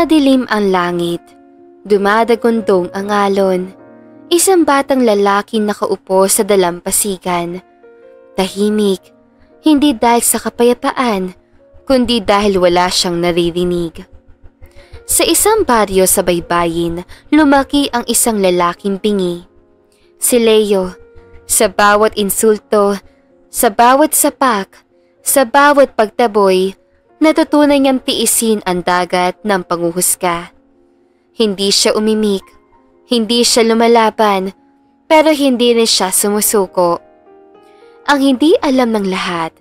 Madilim ang langit. Dumadagundong ang alon. Isang batang lalaki nakaupo sa dalampasigan. Tahimik, hindi dahil sa kapayapaan, kundi dahil wala siyang naririnig. Sa isang baryo sa baybayin, lumaki ang isang lalaking bingi. Si Leo. Sa bawat insulto, sa bawat sapak, sa bawat pagtaboy, natutunan niyang tiisin ang dagat ng panghuhusga. Hindi siya umimik, hindi siya lumalaban, pero hindi rin siya sumusuko. Ang hindi alam ng lahat,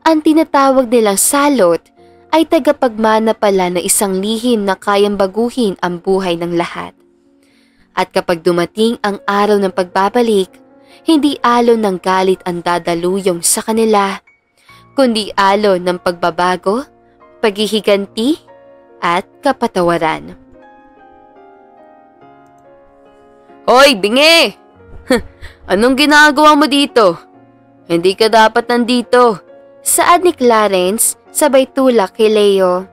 ang tinatawag nilang salot ay tagapagmana pala ng isang lihim na kayang baguhin ang buhay ng lahat. At kapag dumating ang araw ng pagbabalik, hindi alon ng galit ang dadaluyong sa kanila, kundi alon ng pagbabago, paghihiganti, at kapatawaran. Hoy, bingi! Anong ginagawa mo dito? Hindi ka dapat nandito. Saad ni Clarence sabay tulak kay Leo.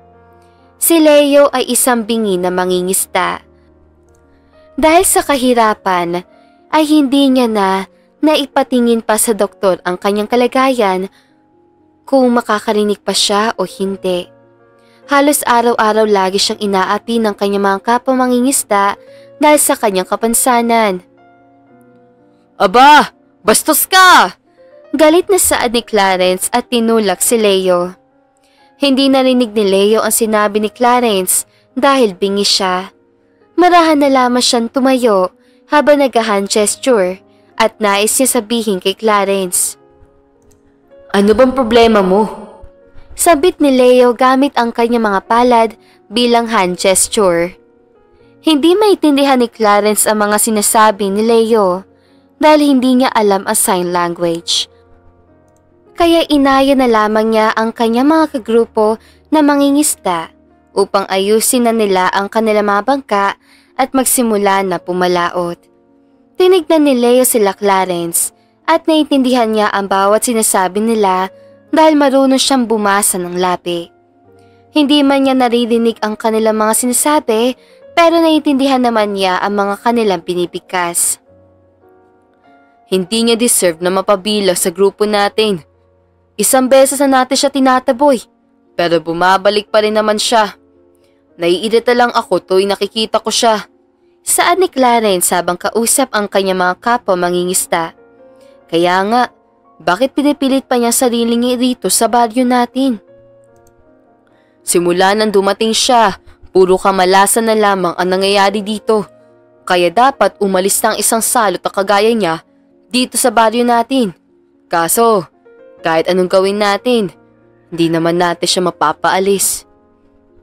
Si Leo ay isang bingi na mangingista. Dahil sa kahirapan ay hindi niya na naipatingin pa sa doktor ang kanyang kalagayan kung makakarinig pa siya o hindi. Halos araw-araw lagi siyang inaapi ng kanyang mga kapwa mangingista dahil sa kanyang kapansanan. Aba, bastos ka! Galit na saad ni Clarence at tinulak si Leo. Hindi narinig ni Leo ang sinabi ni Clarence dahil bingi siya. Marahan na lamang siyang tumayo habang nag-hand gesture at nais niya sabihin kay Clarence. Ano bang problema mo? Sabit ni Leo gamit ang kanyang mga palad bilang hand gesture. Hindi maintindihan ni Clarence ang mga sinasabi ni Leo dahil hindi niya alam ang sign language. Kaya inaya na lamang niya ang kanyang mga kagrupo na mangingista upang ayusin na nila ang kanilang mga bangka at magsimula na pumalaot. Tinignan ni Leo sila Clarence at naiintindihan niya ang bawat sinasabi nila dahil marunong siyang bumasa ng labi. Hindi man niya naririnig ang kanilang mga sinasabi pero naiintindihan naman niya ang mga kanilang binibigkas. Hindi niya deserve na mapabila sa grupo natin. Isang beses na natin siya tinataboy, pero bumabalik pa rin naman siya. Naiirita lang ako tuwing nakikita ko siya. Saad ni Clarence habang kausap ang kanyang mga kapwa mangingista. Kaya nga, bakit pinipilit pa niya sarili niya rito sa baryo natin? Simula nang dumating siya, puro kamalasan na lamang ang nangyayari dito. Kaya dapat umalis ng isang salot na kagaya niya dito sa baryo natin. Kaso, kahit anong gawin natin, hindi naman natin siya mapapaalis.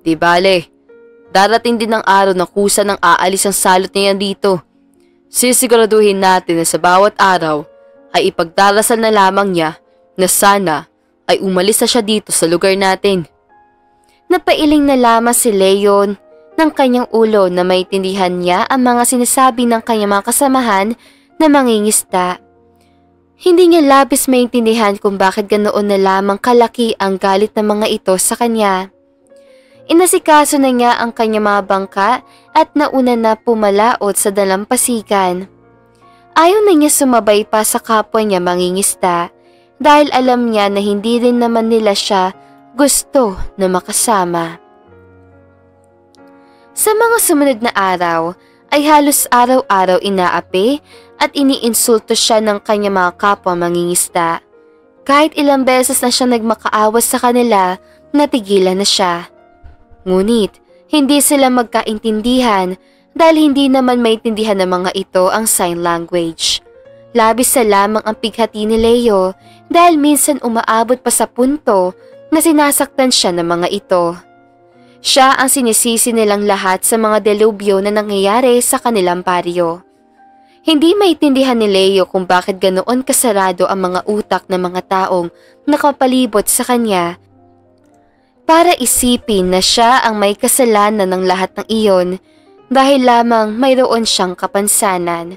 Di bale, darating din ang araw na kusa nang aalis ang salot niya dito. Sisiguraduhin natin na sa bawat araw ay ipagdarasal na lamang niya na sana ay umalis na siya dito sa lugar natin. Napailing na lamang si Leon ng kanyang ulo na maintindihan niya ang mga sinasabi ng kanyang mga kasamahan na mangingista. Hindi niya labis maintindihan kung bakit ganoon na lamang kalaki ang galit ng mga ito sa kanya. Inasikaso na niya ang kanyang mga bangka at nauna na pumalaot sa dalampasigan. Ayaw na niya sumabay pa sa kapwa niya mangingista dahil alam niya na hindi rin naman nila siya gusto na makasama. Sa mga sumunod na araw ay halos araw-araw inaapi at iniinsulto siya ng kanyang mga kapwa mangingista. Kahit ilang beses na siya nagmakaawas sa kanila, natigilan na siya. Ngunit, hindi sila magkaintindihan dahil hindi naman maintindihan ng mga ito ang sign language. Labis sa lamang ang pighati ni Leo dahil minsan umaabot pa sa punto na sinasaktan siya ng mga ito. Siya ang sinisisi nilang lahat sa mga delubyo na nangyayari sa kanilang baryo. Hindi maintindihan ni Leo kung bakit ganoon kasarado ang mga utak ng mga taong nakapalibot sa kanya para isipin na siya ang may kasalanan ng lahat ng iyon dahil lamang mayroon siyang kapansanan.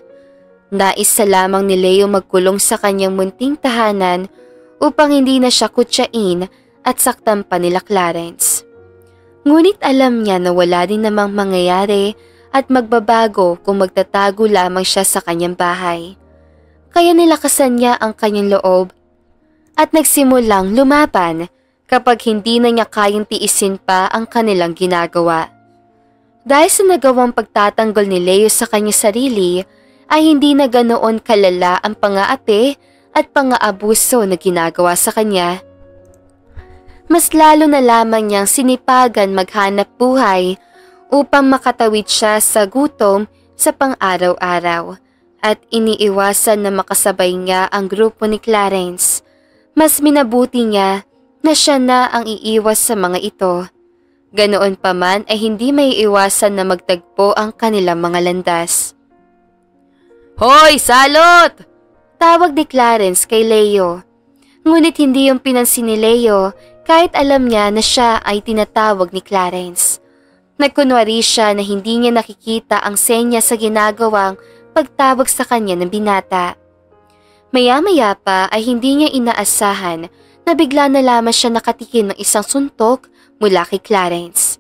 Nais sa lamang ni Leo magkulong sa kanyang munting tahanan upang hindi na siya kutsain at saktan pa nila Clarence. Ngunit alam niya na wala din namang mangyayari at magbabago kung magtatago lamang siya sa kanyang bahay. Kaya nilakasan niya ang kanyang loob at nagsimulang lumaban kapag hindi na niya kayang tiisin pa ang kanilang ginagawa. Dahil sa nagawang pagtatanggol ni Leo sa kanyang sarili, ay hindi na ganoon kalala ang pang-aapi at pang-aabuso na ginagawa sa kanya. Mas lalo na lamang niyang sinipagan maghanap buhay upang makatawid siya sa gutom sa pang-araw-araw at iniiwasan na makasabay niya ang grupo ni Clarence. Mas minabuti niya na siya na ang iiwas sa mga ito. Ganoon pa man ay hindi may iwasan na magtagpo ang kanilang mga landas. Hoy, salot! Tawag ni Clarence kay Leo. Ngunit hindi yung pinansin ni Leo kahit alam niya na siya ay tinatawag ni Clarence. Nagkunwari siya na hindi niya nakikita ang senya sa ginagawang pagtawag sa kanya ng binata. Maya-maya pa ay hindi niya inaasahan na bigla na lamang siya nakatikim ng isang suntok mula kay Clarence.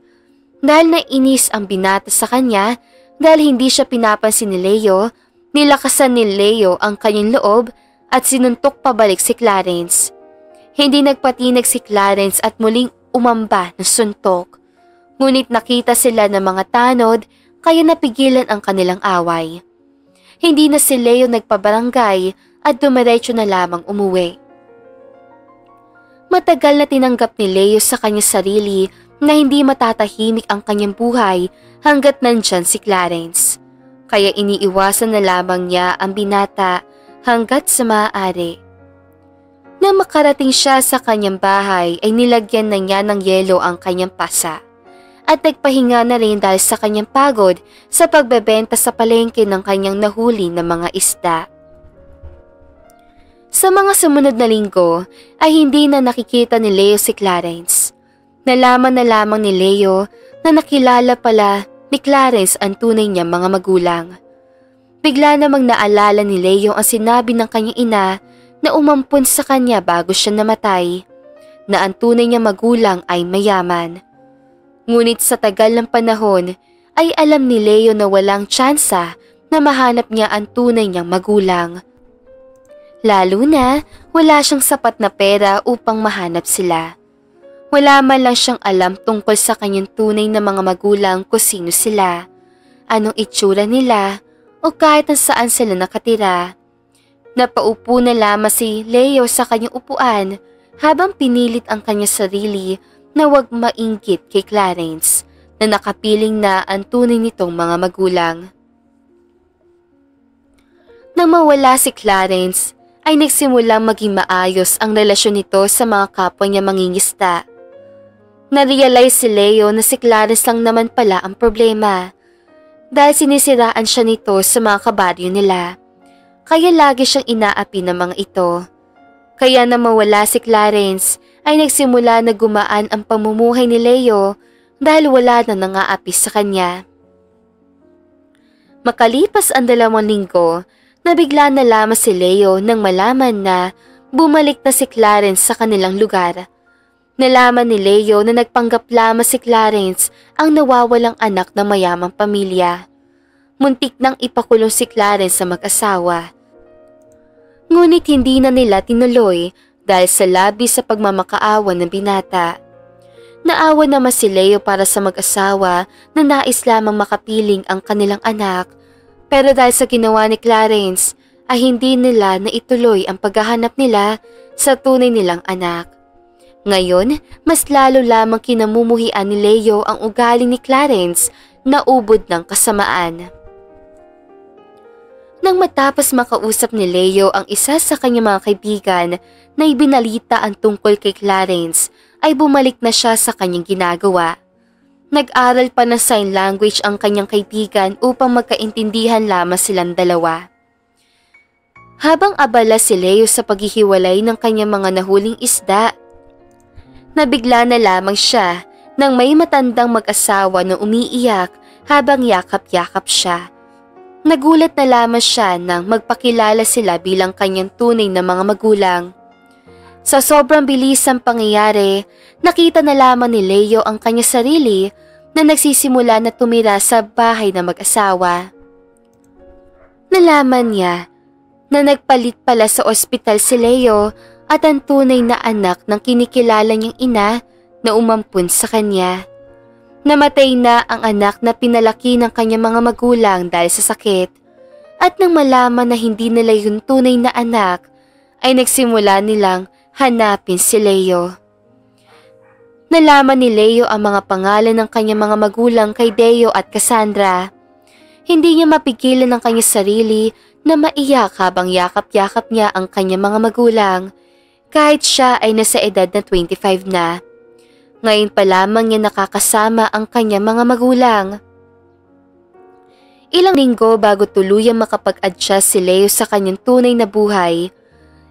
Dahil nainis ang binata sa kanya dahil hindi siya pinapansin ni Leo, nilakasan ni Leo ang kanyang loob at sinuntok pabalik si Clarence. Hindi nagpatinag si Clarence at muling umamba ng suntok. Ngunit nakita sila ng mga tanod kaya napigilan ang kanilang away. Hindi na si Leo nagpabarangay at dumiretso na lamang umuwi. Matagal na tinanggap ni Leo sa kanyang sarili na hindi matatahimik ang kanyang buhay hanggat nandyan si Clarence. Kaya iniiwasan na lamang niya ang binata hanggat sa maaari. Nang makarating siya sa kanyang bahay ay nilagyan na niya ng yelo ang kanyang pasa. At nagpahinga na rin dahil sa kanyang pagod sa pagbebenta sa palengke ng kanyang nahuli na mga isda. Sa mga sumunod na linggo ay hindi na nakikita ni Leo si Clarence. Nalaman na lamang ni Leo na nakilala pala ni Clarence ang tunay niyang mga magulang. Bigla namang naalala ni Leo ang sinabi ng kanyang ina na umampun sa kanya bago siya namatay, na ang tunay niyang magulang ay mayaman. Ngunit sa tagal ng panahon ay alam ni Leo na walang tsansa na mahanap niya ang tunay niyang magulang. Lalo na wala siyang sapat na pera upang mahanap sila. Wala man lang siyang alam tungkol sa kanyang tunay na mga magulang kung sino sila, anong itsura nila o kahit saan sila nakatira. Napaupo na lamang si Leo sa kanyang upuan habang pinilit ang kanyang sarili na huwag mainggit kay Clarence na nakapiling na ang tunay nitong mga magulang. Nang mawala si Clarence, ay nagsimulang maging maayos ang relasyon nito sa mga kapwa niya mangingisda. Narealize si Leo na si Clarence lang naman pala ang problema dahil sinisiraan siya nito sa mga kabaryo nila. Kaya lagi siyang inaapi ng mga ito. Kaya na mawala si Clarence ay nagsimula na gumaan ang pamumuhay ni Leo dahil wala na nangaapi sa kanya. Makalipas ang 2 linggo, nabigla na lamang si Leo nang malaman na bumalik na si Clarence sa kanilang lugar. Nalaman ni Leo na nagpanggap lamang si Clarence ang nawawalang anak ng mayamang pamilya. Muntik nang ipakulong si Clarence sa mag-asawa. Ngunit hindi na nila tinuloy dahil sa labis sa pagmamakaawa ng binata. Naawa naman si Leo para sa mag-asawa na nais lamang makapiling ang kanilang anak, pero dahil sa ginawa ni Clarence ay hindi nila naituloy ang paghahanap nila sa tunay nilang anak. Ngayon, mas lalo lamang kinamumuhian ni Leo ang ugali ni Clarence na ubod ng kasamaan. Nang matapos makausap ni Leo ang isa sa kanyang mga kaibigan na ibinalita ang tungkol kay Clarence, ay bumalik na siya sa kanyang ginagawa. Nag-aral pa ng sign language ang kanyang kaibigan upang magkaintindihan lamang silang dalawa. Habang abala si Leo sa paghihiwalay ng kanyang mga nahuling isda, nabigla na lamang siya nang may matandang mag-asawa na umiiyak habang yakap-yakap siya. Nagulat na lamang siya nang magpakilala sila bilang kanyang tunay na mga magulang. Sa sobrang bilis ng pangyayari, nakita na lamang ni Leo ang kanyang sarili na nagsisimula na tumira sa bahay ng mag-asawa. Nalaman niya na nagpalit pala sa ospital si Leo at ang tunay na anak ng kinikilala niyang ina na umampun sa kanya. Namatay na ang anak na pinalaki ng kanyang mga magulang dahil sa sakit. At nang malaman na hindi nila yung tunay na anak, ay nagsimula nilang hanapin si Leo. Nalaman ni Leo ang mga pangalan ng kanyang mga magulang kay Deo at Cassandra. Hindi niya mapigilan ang kanyang sarili na maiyak habang yakap-yakap niya ang kanyang mga magulang kahit siya ay nasa edad na 25 na. Ngayon pa lamang niya nakakasama ang kanyang mga magulang. Ilang linggo bago tuluyang makapag-adjust si Leo sa kanyang tunay na buhay,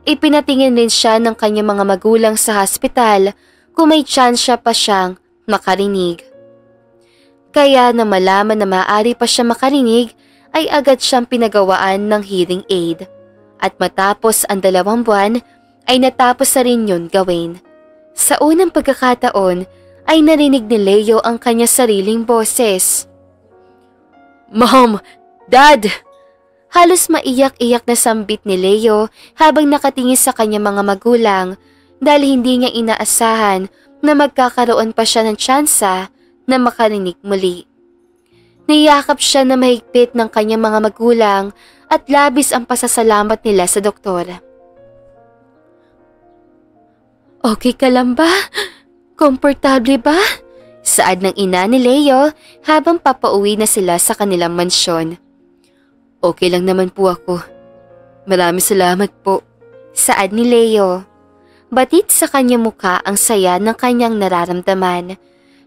ipinatingin rin siya ng kanyang mga magulang sa hospital kung may tsansya pa siyang makarinig. Kaya na malaman na maaari pa siya makarinig, ay agad siyang pinagawaan ng hearing aid. At matapos ang 2 buwan, ay natapos na rin yun gawin. Sa unang pagkakataon, ay narinig ni Leo ang kanyang sariling boses. "Mom! Dad!" Halos maiyak-iyak na sambit ni Leo habang nakatingin sa kanyang mga magulang dahil hindi niya inaasahan na magkakaroon pa siya ng tsansa na makarinig muli. Niyakap siya na mahigpit ng kanyang mga magulang at labis ang pasasalamat nila sa doktor. "Okay ka lang ba? Komportable ba?" Saad ng ina ni Leo habang papauwi na sila sa kanilang mansyon. "Okay lang naman po ako. Maraming salamat po." Saad ni Leo. Batit sa kanyang muka ang saya ng kanyang nararamdaman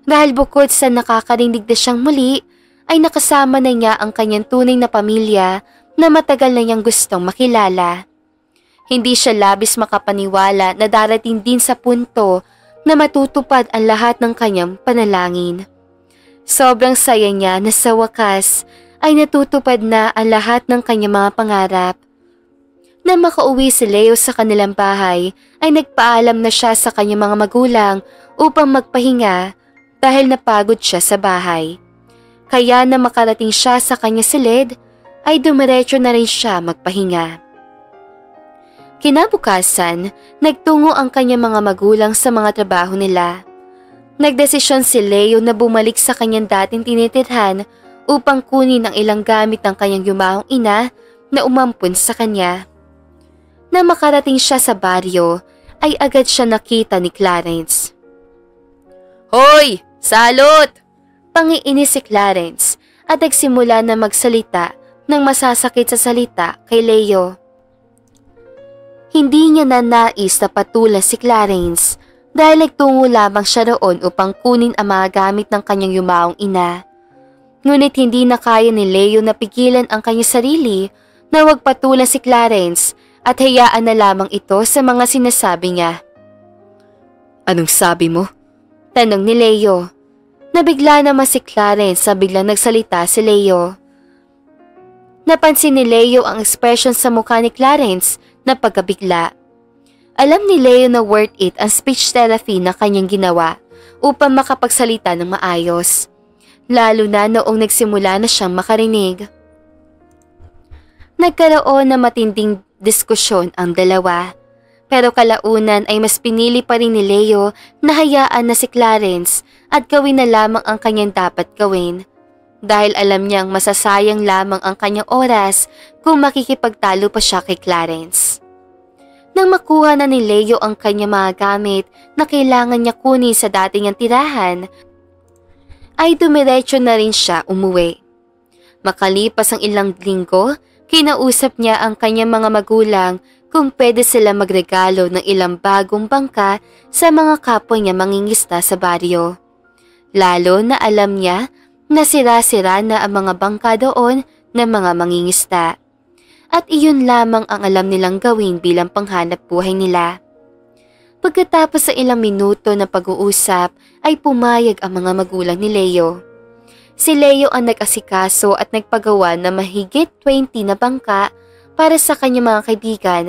dahil bukod sa nakakarinig na siyang muli, ay nakasama na niya ang kanyang tunay na pamilya na matagal na niyang gustong makilala. Hindi siya labis makapaniwala na darating din sa punto na matutupad ang lahat ng kanyang panalangin. Sobrang saya niya na sa wakas ay natutupad na ang lahat ng kanyang mga pangarap. Na makauwi si Leo sa kanilang bahay ay nagpaalam na siya sa kanyang mga magulang upang magpahinga dahil napagod siya sa bahay. Kaya na makarating siya sa kanyang silid ay dumiretso na rin siya magpahinga. Kinabukasan, nagtungo ang kanyang mga magulang sa mga trabaho nila. Nagdesisyon si Leo na bumalik sa kanyang dating tinitirhan upang kunin ang ilang gamit ng kanyang yumahong ina na umampun sa kanya. Na makarating siya sa baryo, ay agad siya nakita ni Clarence. "Hoy! Salot!" Pangiinis si Clarence at nagsimula na magsalita ng masasakit sa salita kay Leo. Hindi niya na nais na patulan si Clarence dahil nagtungo lamang siya roon upang kunin ang mga gamit ng kanyang yumaong ina. Ngunit hindi na kaya ni Leo na pigilan ang kanyang sarili na huwag patulan si Clarence at hayaan na lamang ito sa mga sinasabi niya. "Anong sabi mo?" Tanong ni Leo. Nabigla naman si Clarence sa biglang nagsalita si Leo. Napansin ni Leo ang expression sa mukha ni Clarence na pagkabigla. Alam ni Leo na worth it ang speech therapy na kanyang ginawa upang makapagsalita ng maayos, lalo na noong nagsimula na siyang makarinig. Nagkaroon na matinding diskusyon ang dalawa, pero kalaunan ay mas pinili pa rin ni Leo na hayaan na si Clarence at gawin na lamang ang kanyang dapat gawin dahil alam niyang masasayang lamang ang kanyang oras kung makikipagtalo pa siya kay Clarence. Nang makuha na ni Leo ang kanyang mga gamit na kailangan niya kunin sa dating niyang tirahan, ay dumiretso na rin siya umuwi. Makalipas ang ilang linggo, kinausap niya ang kanyang mga magulang kung pwede sila magregalo ng ilang bagong bangka sa mga kapwa niya mangingista sa baryo. Lalo na alam niya na sira-sira na ang mga bangka doon ng mga mangingista. At iyon lamang ang alam nilang gawin bilang panghanap buhay nila. Pagkatapos sa ilang minuto na pag-uusap ay pumayag ang mga magulang ni Leo. Si Leo ang nag-asikaso at nagpagawa ng mahigit 20 na bangka para sa kanyang mga kaibigan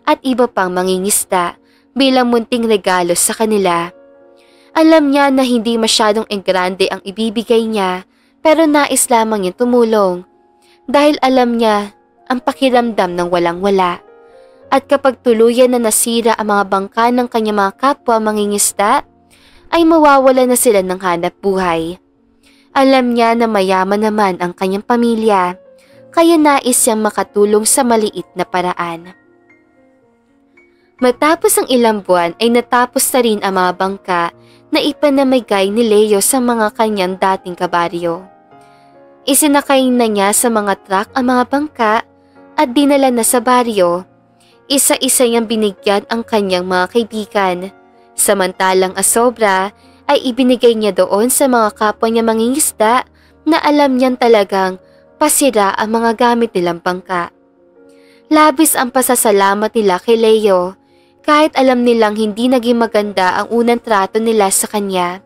at iba pang mangingista bilang munting regalo sa kanila. Alam niya na hindi masyadong engrande ang ibibigay niya pero nais lamang niyang tumulong dahil alam niya ang pakiramdam ng walang-wala. At kapag tuluyan na nasira ang mga bangka ng kanyang mga kapwa mangingisda, ay mawawala na sila ng hanap buhay. Alam niya na mayaman naman ang kanyang pamilya, kaya nais siyang makatulong sa maliit na paraan. Matapos ang ilang buwan ay natapos na rin ang mga bangka na ipanamigay ni Leo sa mga kanyang dating kabaryo. Isinakay na niya sa mga truck ang mga bangka at dinala na sa baryo. Isa-isa niyang binigyan ang kanyang mga kaibigan, samantalang asobra ay ibinigay niya doon sa mga kapwa niya mangingisda na alam niyang talagang pasira ang mga gamit nilang bangka. Labis ang pasasalamat nila kay Leo kahit alam nilang hindi naging maganda ang unang trato nila sa kanya.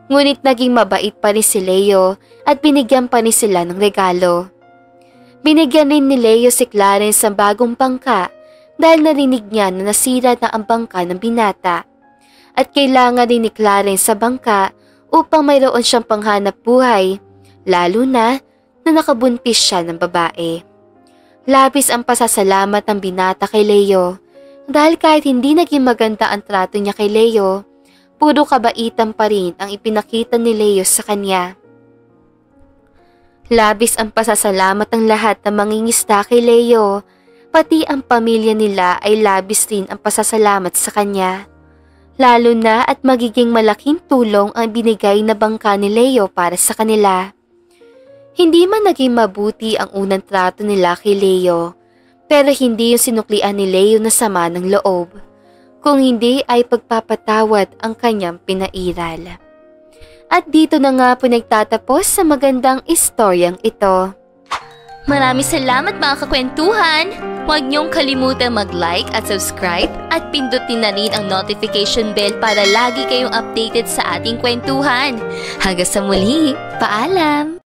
Ngunit naging mabait pa rin si Leo at binigyan pa rin sila ng regalo. Binigyan rin ni Leo si Clarence ng bagong bangka dahil narinig niya na nasira na ang bangka ng binata. At kailangan rin ni Clarence sa bangka upang mayroon siyang panghanap buhay, lalo na nakabuntis siya ng babae. Labis ang pasasalamat ng binata kay Leo dahil kahit hindi naging maganda ang trato niya kay Leo, puro kabaitan pa rin ang ipinakita ni Leo sa kanya. Labis ang pasasalamat ng lahat ng mangingisda kay Leo, pati ang pamilya nila ay labis rin ang pasasalamat sa kanya. Lalo na at magiging malaking tulong ang binigay na bangka ni Leo para sa kanila. Hindi man naging mabuti ang unang trato nila kay Leo, pero hindi yung sinuklian ni Leo na sama ng loob, kung hindi ay pagpapatawad ang kanyang pinairal. At dito na nga po nagtatapos sa magandang istoryang ito. Maraming salamat mga kakwentuhan! Huwag niyong kalimutan mag-like at subscribe at pindutin na rin ang notification bell para lagi kayong updated sa ating kwentuhan. Hanggang sa muli, paalam!